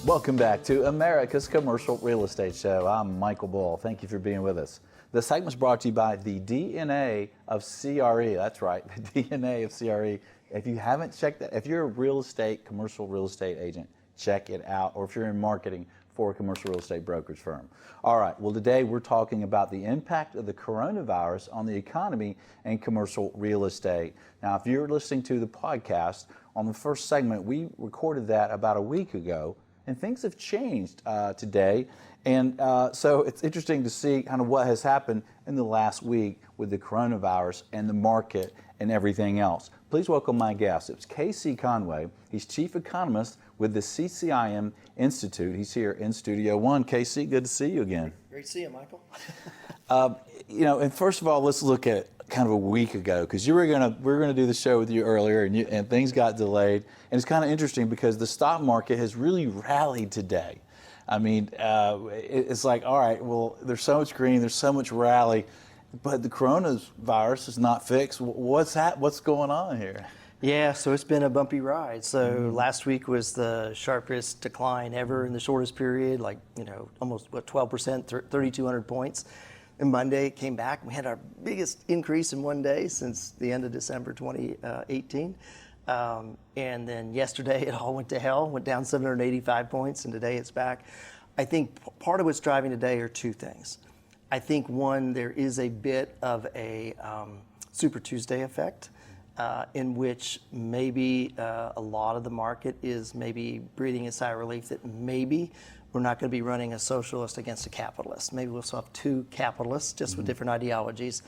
Welcome back to America's Commercial Real Estate Show. I'm Michael Bull. Thank you for being with us. The segment's brought to you by the DNA of CRE. That's right, the DNA of CRE. If you haven't checked that, if you're a commercial real estate agent, check it out. Or if you're in marketing for a commercial real estate brokerage firm. All right, well today we're talking about the impact of the coronavirus on the economy and commercial real estate. Now, if you're listening to the podcast, on the first segment, we recorded that about a week ago. And things have changed today. And so it's interesting to see kind of what has happened in the last week with the coronavirus and the market and everything else. Please welcome my guest. It's KC Conway. He's chief economist with the CCIM Institute. He's here in Studio One. KC, good to see you again. Great to see you, Michael. And first of all, let's look at kind of a week ago, because we're gonna do the show with you earlier, and things got delayed. And it's kind of interesting because the stock market has really rallied today. I mean, it's like, all right, well, there's so much green, there's so much rally, but the coronavirus is not fixed. What's going on here? Yeah, so it's been a bumpy ride. So last week was the sharpest decline ever in the shortest period, like, almost 12%, 3,200 points. And Monday it came back. We had our biggest increase in one day since the end of December 2018. And then yesterday it all went to hell, went down 785 points, and today it's back. I think part of what's driving today are two things. I think one, there is a bit of a Super Tuesday effect, in which maybe a lot of the market is maybe breathing a sigh of relief that maybe we're not going to be running a socialist against a capitalist. Maybe we'll still have two capitalists, just with different ideologies,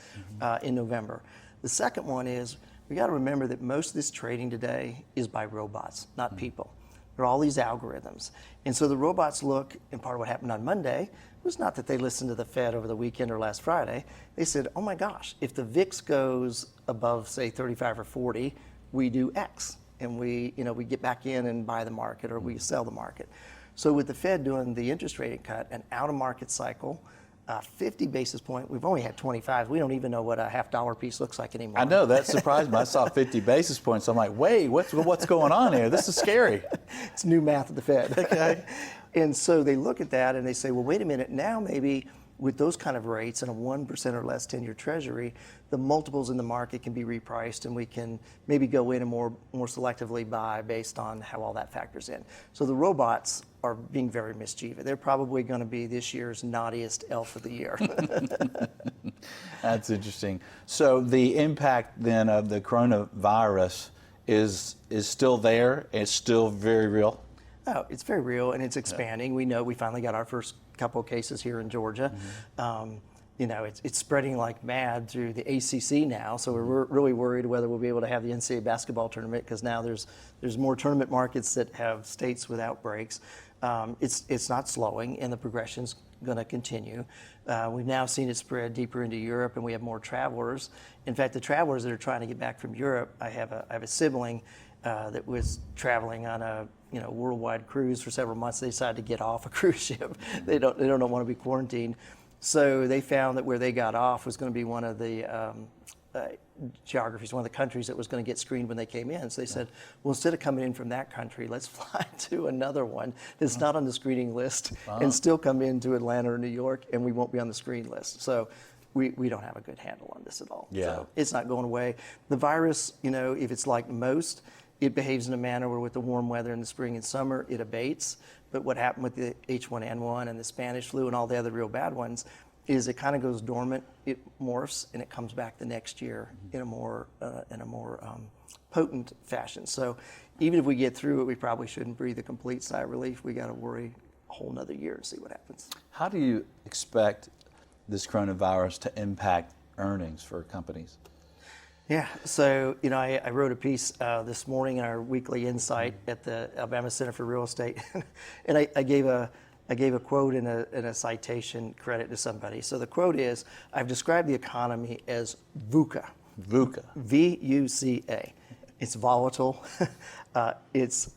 in November. The second one is, we got to remember that most of this trading today is by robots, not people. There are all these algorithms. And so the robots look, and part of what happened on Monday was not that they listened to the Fed over the weekend or last Friday. They said, oh my gosh, if the VIX goes above, say, 35 or 40, we do X. And we get back in and buy the market, or we sell the market. So with the Fed doing the interest rate cut, an out-of-market cycle, 50 basis point, we've only had 25. We don't even know what a half-dollar piece looks like anymore. I know, that surprised me. I saw 50 basis points. I'm like, wait, what's going on here? This is scary. It's new math at the Fed. Okay. And so they look at that and they say, well, wait a minute, now maybe with those kind of rates and a 1% or less 10-year treasury, the multiples in the market can be repriced, and we can maybe go in and more selectively buy based on how all that factors in. So the robots are being very mischievous. They're probably going to be this year's naughtiest elf of the year. That's interesting. So the impact then of the coronavirus is still there. It's still very real. Oh, it's very real, and it's expanding. We know we finally got our first couple of cases here in Georgia. It's spreading like mad through the ACC now, so we're really worried whether we'll be able to have the NCAA basketball tournament, because now there's more tournament markets that have states with outbreaks. It's not slowing, and the progression's going to continue. We've now seen it spread deeper into Europe, and we have more travelers. In fact, the travelers that are trying to get back from Europe, I have a sibling that was traveling on a worldwide cruise for several months. They decided to get off a cruise ship. They don't want to be quarantined. So they found that where they got off was going to be one of the geographies, one of the countries that was going to get screened when they came in. So they said, well, instead of coming in from that country, let's fly to another one that's not on the screening list and still come into Atlanta or New York, and we won't be on the screen list. So we don't have a good handle on this at all. Yeah. So it's not going away. The virus, if it's like most, it behaves in a manner where with the warm weather in the spring and summer, it abates. But what happened with the H1N1 and the Spanish flu and all the other real bad ones is it kind of goes dormant, it morphs, and it comes back the next year in a more potent fashion. So even if we get through it, we probably shouldn't breathe a complete sigh of relief. We got to worry a whole nother year to see what happens. How do you expect this coronavirus to impact earnings for companies? Yeah, so I wrote a piece this morning in our weekly insight at the Alabama Center for Real Estate, and I gave a quote and a citation credit to somebody. So the quote is, I've described the economy as VUCA. VUCA. V-U-C-A. It's volatile. It's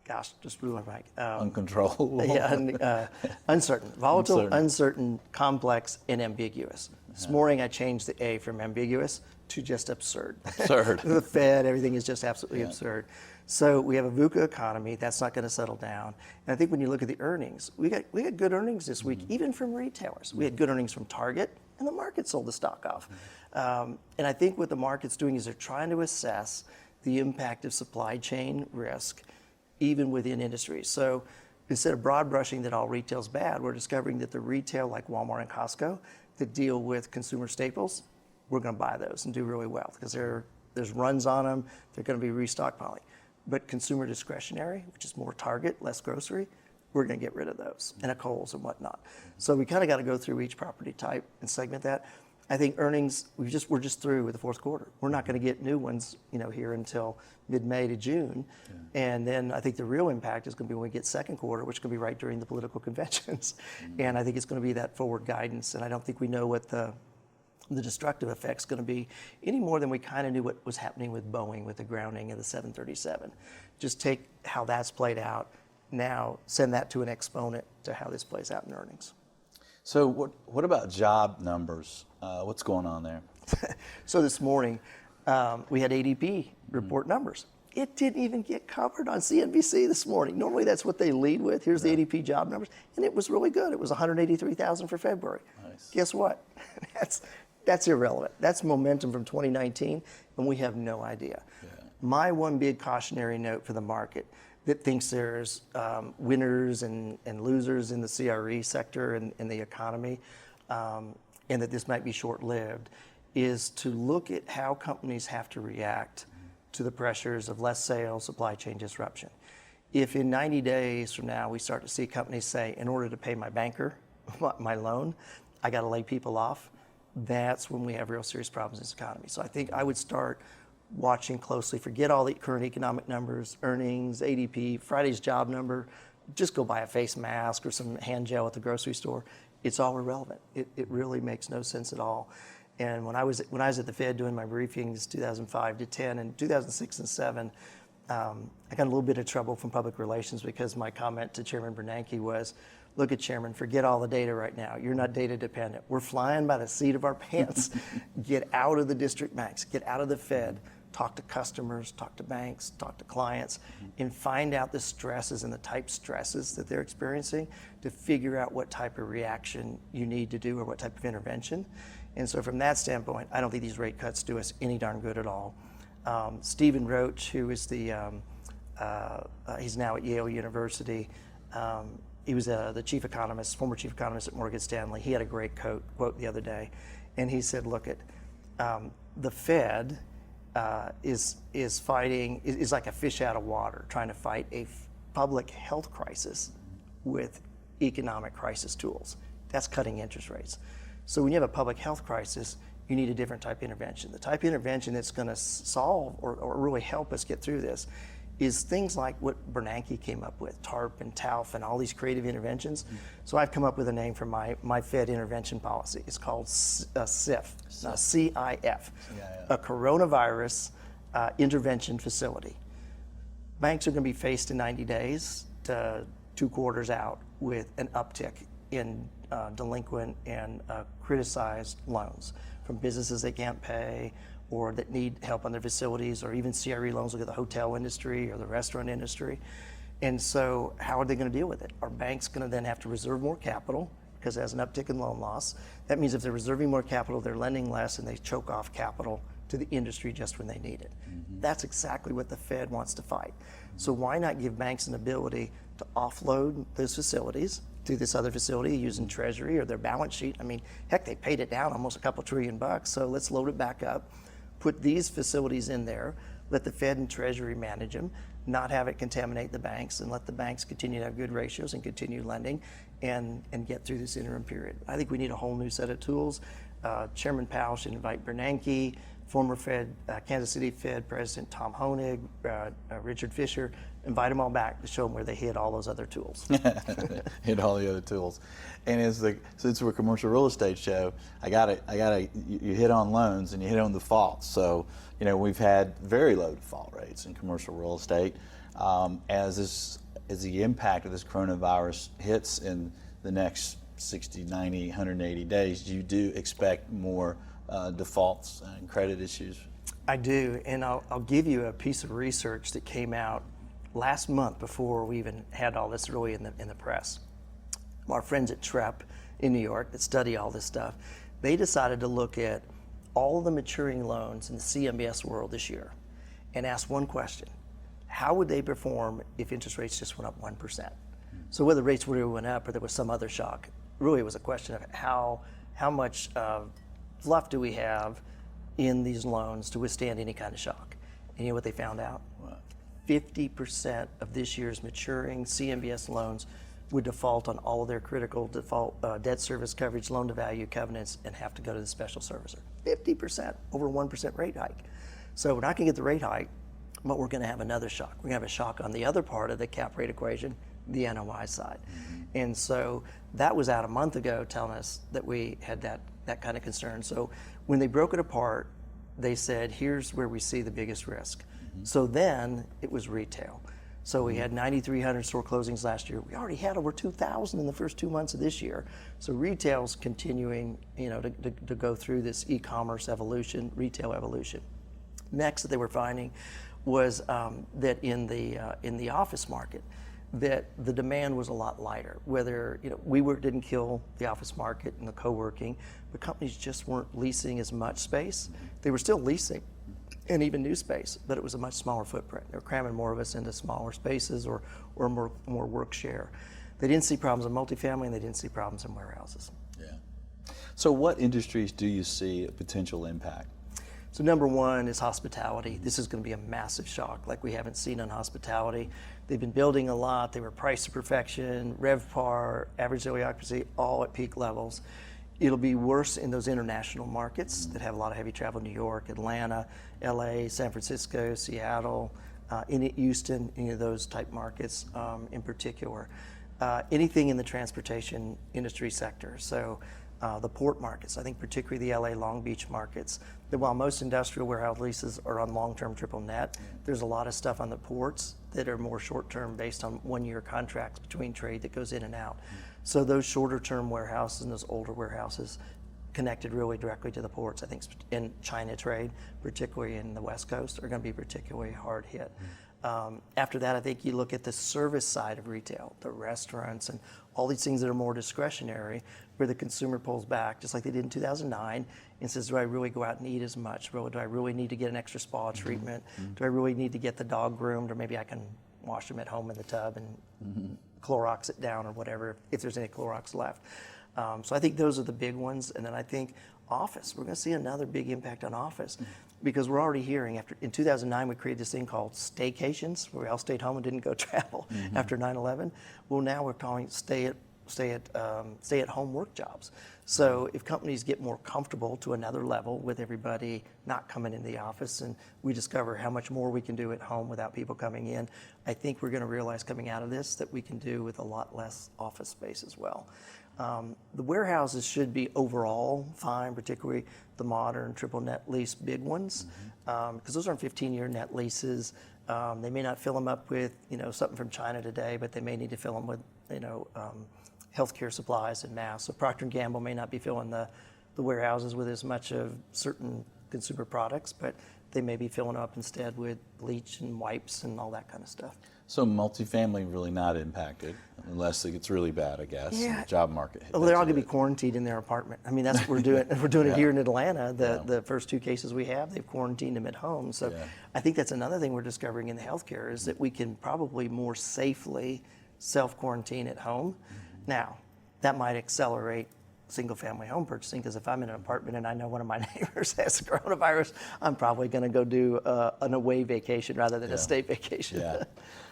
gosh, just blew my mind. Uncontrollable. Yeah, uncertain, volatile, Uncertain. uncertain, complex, and ambiguous. This morning I changed the A from ambiguous to just absurd. Absurd. The Fed, everything is just absolutely absurd. So we have a VUCA economy that's not going to settle down. And I think when you look at the earnings, we got good earnings this week, even from retailers. We had good earnings from Target, and the market sold the stock off. And I think what the market's doing is they're trying to assess the impact of supply chain risk, even within industries. So instead of broad brushing that all retail's bad, we're discovering that the retail like Walmart and Costco that deal with consumer staples, we're going to buy those and do really well because there's runs on them. They're going to be restockpiling. But consumer discretionary, which is more Target, less grocery, we're going to get rid of those and a Kohl's and whatnot. So we kind of got to go through each property type and segment that. I think earnings, we're just through with the fourth quarter. We're not going to get new ones, here until mid-May to June. Yeah. And then I think the real impact is going to be when we get second quarter, which is going to be right during the political conventions. And I think it's going to be that forward guidance. And I don't think we know what the destructive effect's going to be any more than we kind of knew what was happening with Boeing with the grounding of the 737. Just take how that's played out now, send that to an exponent to how this plays out in earnings. So what about job numbers? What's going on there? So this morning, we had ADP report numbers. It didn't even get covered on CNBC this morning. Normally that's what they lead with. Here's the ADP job numbers. And it was really good. It was 183,000 for February. Nice. Guess what? That's irrelevant. That's momentum from 2019, and we have no idea. Yeah. My one big cautionary note for the market that thinks there's winners and losers in the CRE sector and the economy, and that this might be short-lived, is to look at how companies have to react to the pressures of less sales, supply chain disruption. If in 90 days from now we start to see companies say, in order to pay my banker my loan, I got to lay people off, that's when we have real serious problems in this economy. So I think I would start watching closely, forget all the current economic numbers, earnings, ADP, Friday's job number, just go buy a face mask or some hand gel at the grocery store. It's all irrelevant. It really makes no sense at all. And when I was at the Fed doing my briefings 2005 to 10 and 2006 and 7, I got a little bit of trouble from public relations because my comment to Chairman Bernanke was, look at Chairman, forget all the data right now. You're not data dependent. We're flying by the seat of our pants. Get out of the district banks, get out of the Fed, talk to customers, talk to banks, talk to clients, and find out the stresses and the type stresses that they're experiencing to figure out what type of reaction you need to do or what type of intervention. And so from that standpoint, I don't think these rate cuts do us any darn good at all. Stephen Roach, who is he's now at Yale University, he was the chief economist, former chief economist at Morgan Stanley. He had a great quote the other day, and he said, look, the Fed is like a fish out of water trying to fight a public health crisis with economic crisis tools. That's cutting interest rates. So when you have a public health crisis, you need a different type of intervention. The type of intervention that's going to solve or really help us get through this is things like what Bernanke came up with, TARP and TALF and all these creative interventions. So I've come up with a name for my Fed intervention policy. It's called CIF, CIF, a coronavirus intervention facility. Banks are going to be faced in 90 days to 2 quarters out with an uptick in delinquent and criticized loans from businesses that can't pay or that need help on their facilities, or even CRE loans, look at the hotel industry or the restaurant industry. And so how are they going to deal with it? Are banks going to then have to reserve more capital because it has an uptick in loan loss? That means if they're reserving more capital, they're lending less and they choke off capital to the industry just when they need it. That's exactly what the Fed wants to fight. So why not give banks an ability to offload those facilities to this other facility using Treasury or their balance sheet? I mean, heck, they paid it down almost a couple $1 trillion, so let's load it back up, put these facilities in there, let the Fed and Treasury manage them, not have it contaminate the banks, and let the banks continue to have good ratios and continue lending and get through this interim period. I think we need a whole new set of tools. Chairman Powell should invite Bernanke, former Fed, Kansas City Fed President Tom Honig, Richard Fisher, invite them all back to show them where they hid all those other tools. Hid all the other tools. And since we're a commercial real estate show, you hit on loans and you hit on defaults. So, we've had very low default rates in commercial real estate. As this as the impact of this coronavirus hits in the next 60, 90, 180 days, you do expect more defaults and credit issues? I do, and I'll give you a piece of research that came out last month before we even had all this really in the press. Our friends at TREP in New York that study all this stuff, they decided to look at all of the maturing loans in the CMBS world this year and ask one question: how would they perform if interest rates just went up 1%? So whether rates really went up or there was some other shock, really it was a question of how much fluff do we have in these loans to withstand any kind of shock. And you know what they found out? What? 50% of this year's maturing CMBS loans would default on all of their critical default debt service coverage, loan to value covenants, and have to go to the special servicer. 50% over a 1% rate hike. So we're not going to get the rate hike, but we're going to have another shock. We're going to have a shock on the other part of the cap rate equation, the NOI side. And so that was out a month ago telling us that we had that kind of concern. So when they broke it apart, they said, here's where we see the biggest risk. So then it was retail. So we had 9,300 store closings last year. We already had over 2,000 in the first 2 months of this year. So retail's continuing, to go through this e-commerce evolution, retail evolution. Next that they were finding was that in the office market, that the demand was a lot lighter. Whether WeWork didn't kill the office market and the co-working, but companies just weren't leasing as much space. They were still leasing, and even new space, but it was a much smaller footprint. They were cramming more of us into smaller spaces or more work share. They didn't see problems in multifamily, and they didn't see problems in warehouses. Yeah. So what industries do you see a potential impact? So number one is hospitality. This is going to be a massive shock like we haven't seen in hospitality. They've been building a lot. They were priced to perfection, RevPAR, average daily occupancy, all at peak levels. It'll be worse in those international markets that have a lot of heavy travel: New York, Atlanta, LA, San Francisco, Seattle, in Houston, any of those type markets in particular. Anything in the transportation industry sector. So the port markets, I think particularly the LA Long Beach markets, that while most industrial warehouse leases are on long-term triple net, there's a lot of stuff on the ports that are more short-term based on one-year contracts between trade that goes in and out. So those shorter-term warehouses and those older warehouses connected really directly to the ports, I think in China trade, particularly in the West Coast, are going to be particularly hard hit. After that, I think you look at the service side of retail, the restaurants and all these things that are more discretionary, where the consumer pulls back, just like they did in 2009, and says, do I really go out and eat as much? Do I really need to get an extra spa treatment? Do I really need to get the dog groomed? Or maybe I can wash them at home in the tub and Clorox it down or whatever, if there's any Clorox left. So I think those are the big ones. And then I think office, we're going to see another big impact on office, because we're already hearing in 2009, we created this thing called staycations, where we all stayed home and didn't go travel after 9/11. Well, now we're calling it stay at home work jobs. So if companies get more comfortable to another level with everybody not coming into the office, and we discover how much more we can do at home without people coming in, I think we're going to realize coming out of this that we can do with a lot less office space as well. The warehouses should be overall fine, particularly the modern triple net lease big ones, because those aren't 15-year net leases. They may not fill them up with something from China today, but they may need to fill them with healthcare supplies and masks. So Procter & Gamble may not be filling the warehouses with as much of certain consumer products, but they may be filling up instead with bleach and wipes and all that kind of stuff. So multifamily really not impacted unless it gets really bad, I guess. Yeah. The job market. Well, they're all going to be quarantined in their apartment. I mean, that's what we're doing. We're doing it here in Atlanta. Yeah. The first two cases we have, they've quarantined them at home. So I think that's another thing we're discovering in the healthcare is that we can probably more safely self-quarantine at home. Now, that might accelerate single-family home purchasing, because if I'm in an apartment and I know one of my neighbors has coronavirus, I'm probably going to go do an away vacation rather than a state vacation. Yeah.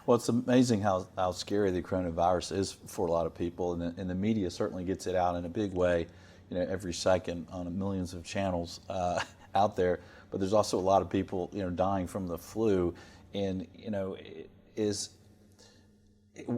Well, it's amazing how scary the coronavirus is for a lot of people, and the media certainly gets it out in a big way, every second on millions of channels out there. But there's also a lot of people, dying from the flu, and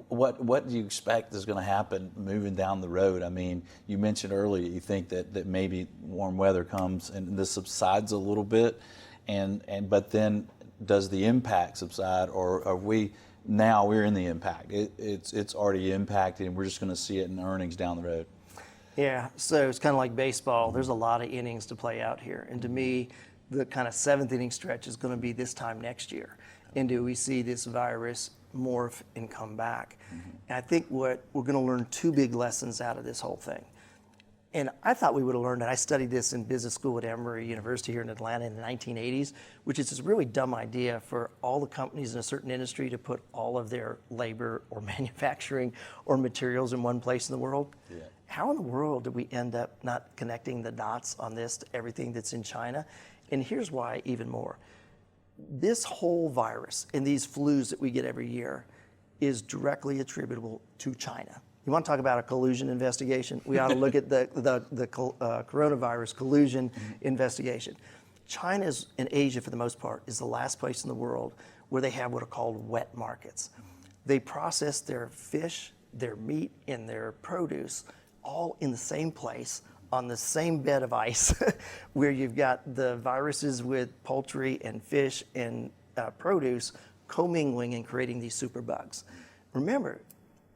what do you expect is going to happen moving down the road? I mean, you mentioned earlier you think that maybe warm weather comes and this subsides a little bit, but then does the impact subside, or are we now we're in the impact. It's already impacted, and we're just going to see it in earnings down the road. Yeah, so it's kind of like baseball. There's a lot of innings to play out here. And to me, the kind of seventh inning stretch is going to be this time next year. And do we see this virus morph and come back? And I think what we're going to learn two big lessons out of this whole thing. And I thought we would have learned it. I studied this in business school at Emory University here in Atlanta in the 1980s, which is this really dumb idea for all the companies in a certain industry to put all of their labor or manufacturing or materials in one place in the world. Yeah. How in the world did we end up not connecting the dots on this to everything that's in China? And here's why even more. This whole virus and these flus that we get every year is directly attributable to China. You want to talk about a collusion investigation? We ought to look at the coronavirus collusion investigation. China and Asia, for the most part, is the last place in the world where they have what are called wet markets. They process their fish, their meat, and their produce all in the same place on the same bed of ice where you've got the viruses with poultry and fish and produce commingling and creating these superbugs. Remember,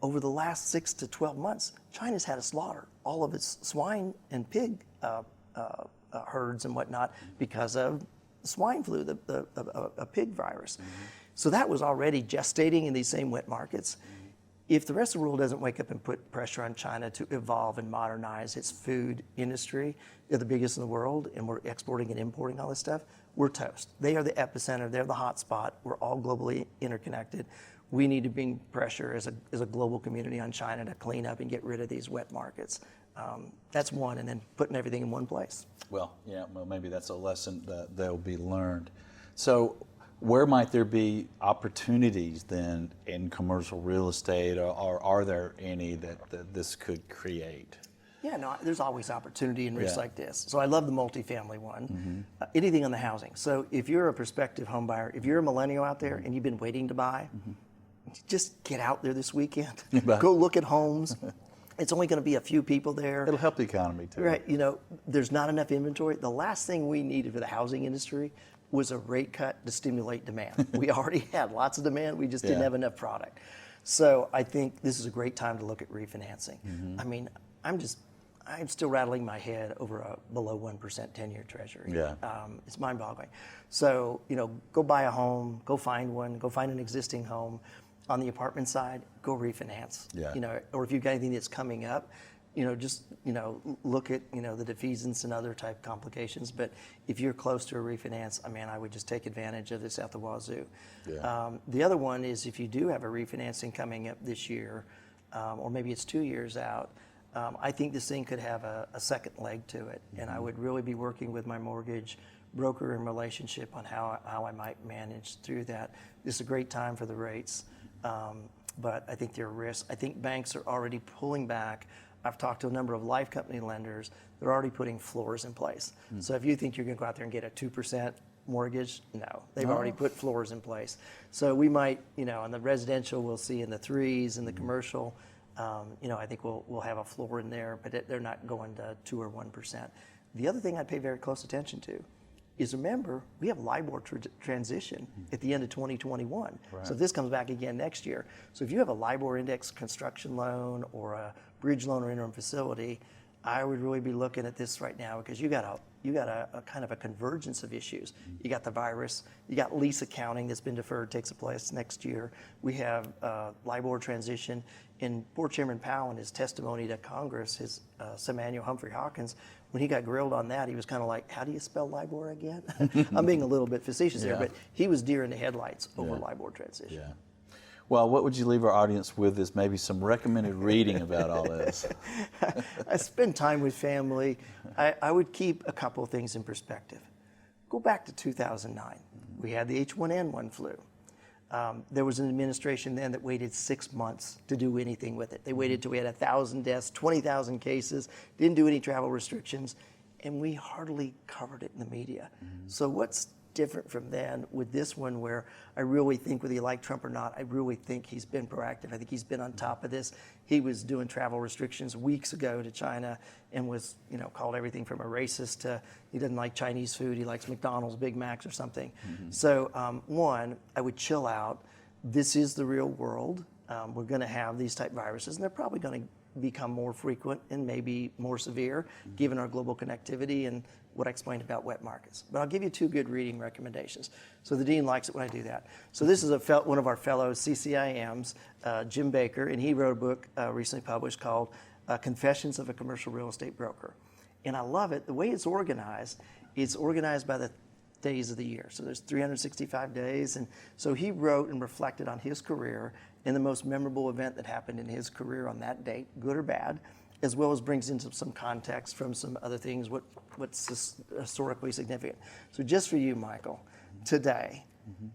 over the last 6 to 12 months, China's had to slaughter all of its swine and pig herds and whatnot because of swine flu, a pig virus. So that was already gestating in these same wet markets. If the rest of the world doesn't wake up and put pressure on China to evolve and modernize its food industry, they're the biggest in the world, and we're exporting and importing all this stuff, we're toast. They are the epicenter, they're the hot spot, we're all globally interconnected. We need to bring pressure as a global community on China to clean up and get rid of these wet markets. That's one, and then putting everything in one place. Well, yeah, well, maybe that's a lesson that they'll be learned. So where might there be opportunities then in commercial real estate, or are there any that this could create? Yeah, no, there's always opportunity in risks like this. So I love the multifamily one. Anything on the housing. So if you're a prospective home buyer, if you're a millennial out there and you've been waiting to buy, just get out there this weekend. Go look at homes. It's only going to be a few people there. It'll help the economy too. Right. You know, there's not enough inventory. The last thing we needed for the housing industry was a rate cut to stimulate demand. We already had lots of demand. We just didn't have enough product. So I think this is a great time to look at refinancing. I mean, I'm still rattling my head over a below 1% 10-year treasury. Yeah. It's mind-boggling. So, you know, go buy a home, go find one, go find an existing home. On the apartment side, go refinance. Yeah. You know, or if you've got anything that's coming up, you know, just, you know, look at, you know, the defeasance and other type complications. But if you're close to a refinance, I mean, I would just take advantage of this at the wazoo. Yeah. The other one is if you do have a refinancing coming up this year, or maybe it's 2 years out, I think this thing could have a second leg to it. And I would really be working with my mortgage broker and relationship on how I might manage through that. This is a great time for the rates, but I think there are risks. I think banks are already pulling back. I've talked to a number of life company lenders. They're already putting floors in place. So if you think you're going to go out there and get a 2% mortgage, no. They've already put floors in place. So we might, you know, on the residential, we'll see in the 3s, in the commercial, you know, I think we'll have a floor in there, but they're not going to 2 or 1%. The other thing I'd pay very close attention to is, remember, we have LIBOR transition at the end of 2021. Right. So if this comes back again next year. So if you have a LIBOR index construction loan or a bridge loan or interim facility, I would really be looking at this right now, because you got a kind of a convergence of issues. You got the virus, you got lease accounting that's been deferred, takes place next year. We have LIBOR transition. And Board Chairman Powell, in his testimony to Congress, his Samuel Humphrey Hawkins, when he got grilled on that, he was kind of like, how do you spell LIBOR again? I'm being a little bit facetious there, but he was deer in the headlights over LIBOR transition. Yeah. Well, what would you leave our audience with is maybe some recommended reading about all this? I spend time with family. I would keep a couple of things in perspective. Go back to 2009. We had the H1N1 flu. There was an administration then that waited 6 months to do anything with it. They waited till we had 1,000 deaths, 20,000 cases, didn't do any travel restrictions, and we hardly covered it in the media. So what's different from then with this one, where I really think, whether you like Trump or not, I really think he's been proactive. I think he's been on top of this. He was doing travel restrictions weeks ago to China and was, you know, called everything from a racist to he doesn't like Chinese food, he likes McDonald's, Big Macs or something. So one, I would chill out. this is the real world. We're going to have these type viruses, and they're probably going to become more frequent and maybe more severe given our global connectivity and what I explained about wet markets. But I'll give you 2 good reading recommendations. So the dean likes it when I do that. So this is one of our fellow CCIMs, Jim Baker, and he wrote a book recently published called Confessions of a Commercial Real Estate Broker. And I love it. The way it's organized by the days of the year. So there's 365 days. And so he wrote and reflected on his career and the most memorable event that happened in his career on that date, good or bad, as well as brings into some context from some other things, what's historically significant. So just for you, Michael, today,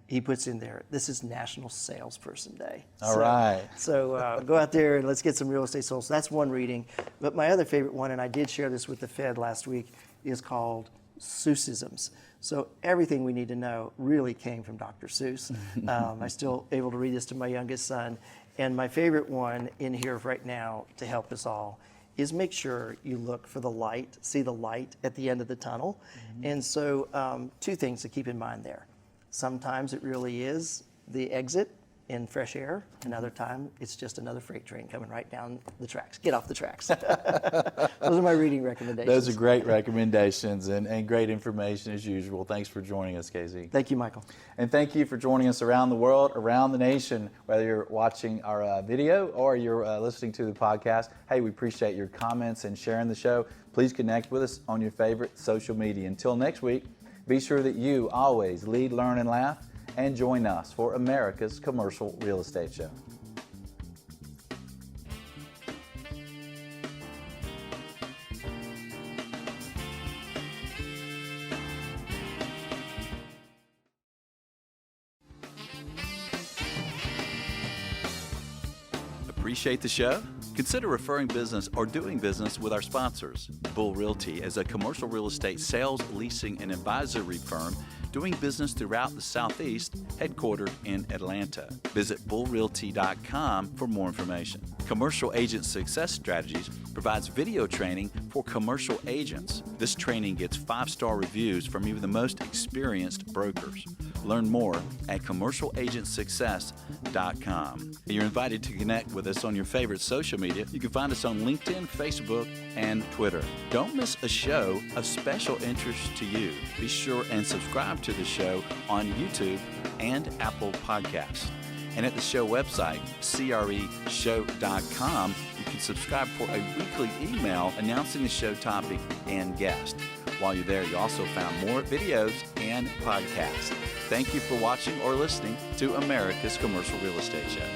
he puts in there, this is National Salesperson Day. All right. So go out there and let's get some real estate sold. So that's one reading. But my other favorite one, and I did share this with the Fed last week, is called Seussisms. So everything we need to know really came from Dr. Seuss. I'm still able to read this to my youngest son. And my favorite one in here right now to help us all is make sure you look for the light, see the light at the end of the tunnel. And so 2 things to keep in mind there. Sometimes it really is the exit in fresh air. Another time, it's just another freight train coming right down the tracks. Get off the tracks. Those are my reading recommendations. Those are great recommendations and great information as usual. Thanks for joining us, KZ. Thank you, Michael. And thank you for joining us around the world, around the nation, whether you're watching our video or you're listening to the podcast. Hey, we appreciate your comments and sharing the show. Please connect with us on your favorite social media. Until next week, be sure that you always lead, learn, and laugh, and join us for America's Commercial Real Estate Show. Appreciate the show? Consider referring business or doing business with our sponsors. Bull Realty is a commercial real estate sales, leasing, and advisory firm doing business throughout the Southeast, headquartered in Atlanta. Visit bullrealty.com for more information. Commercial Agent Success Strategies provides video training for commercial agents. This training gets 5-star reviews from even the most experienced brokers. Learn more at commercialagentsuccess.com. You're invited to connect with us on your favorite social media. You can find us on LinkedIn, Facebook, and Twitter. Don't miss a show of special interest to you. Be sure and subscribe to the show on YouTube and Apple Podcasts. And at the show website, creshow.com, you can subscribe for a weekly email announcing the show topic and guest. While you're there, you also found more videos and podcasts. Thank you for watching or listening to America's Commercial Real Estate Show.